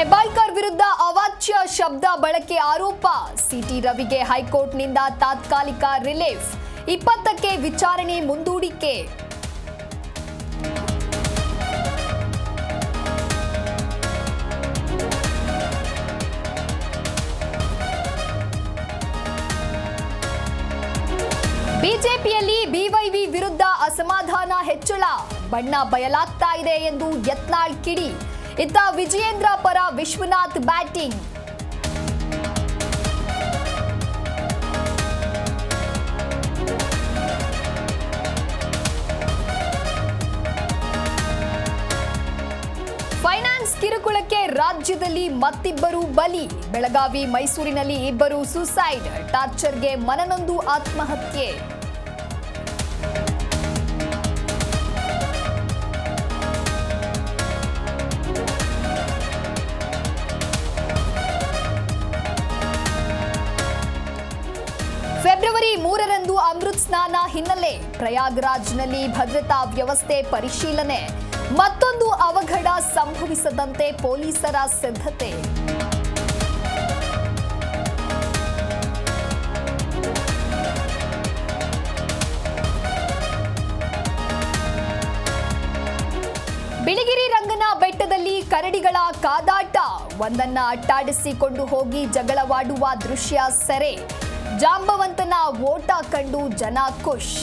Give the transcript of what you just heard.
ಹೆಬ್ಬಾಳ್ಕರ್ ವಿರುದ್ಧ ಅವಾಚ್ಯ ಶಬ್ದ ಬಳಕೆ ಆರೋಪ. ಸಿಟಿ ರವಿಗೆ ಹೈಕೋರ್ಟ್ನಿಂದ ತಾತ್ಕಾಲಿಕ ರಿಲೀಫ್. 20ಕ್ಕೆ ವಿಚಾರಣೆ ಮುಂದೂಡಿಕೆ. ಬಿಜೆಪಿಯಲ್ಲಿ ಬಿವೈವಿ ವಿರುದ್ಧ ಅಸಮಾಧಾನ ಹೆಚ್ಚಳ. ಬಣ್ಣ ಬಯಲಾಗ್ತಾ ಇದೆ ಎಂದು ಯತ್ನಾಳ್ ಕಿಡಿ. ಇತ್ತ ವಿಜಯೇಂದ್ರ ಪರ ವಿಶ್ವನಾಥ್ ಬ್ಯಾಟಿಂಗ್. ಫೈನಾನ್ಸ್ ಕಿರುಕುಳಕ್ಕೆ ರಾಜ್ಯದಲ್ಲಿ ಮತ್ತಿಬ್ಬರು ಬಲಿ. ಬೆಳಗಾವಿ ಮೈಸೂರಿನಲ್ಲಿ ಇಬ್ಬರು ಸುಸೈಡ್. ಟಾರ್ಚರ್ಗೆ ಮನನೊಂದು ಆತ್ಮಹತ್ಯೆ. ಫೆಬ್ರವರಿ 3ರಂದು ಅಮೃತ್ ಸ್ನಾನ ಹಿನ್ನೆಲೆ ಪ್ರಯಾಗ್ರಾಜ್ನಲ್ಲಿ ಭದ್ರತಾ ವ್ಯವಸ್ಥೆ ಪರಿಶೀಲನೆ. ಮತ್ತೊಂದು ಅವಘಡ ಸಂಭವಿಸದಂತೆ ಪೊಲೀಸರ ಸಿದ್ಧತೆ. ಬಿಳಿಗಿರಿ ರಂಗನ ಬೆಟ್ಟದಲ್ಲಿ ಕರಡಿಗಳ ಕಾದಾಟ. ಒಂದನ್ನ ಅಟ್ಟಾಡಿಸಿಕೊಂಡು ಹೋಗಿ ಜಗಳವಾಡುವ ದೃಶ್ಯ ಸೆರೆ. ಜಾಂಬವಂತನ ಓಟ ಕಂಡು ಜನ ಖುಷ್.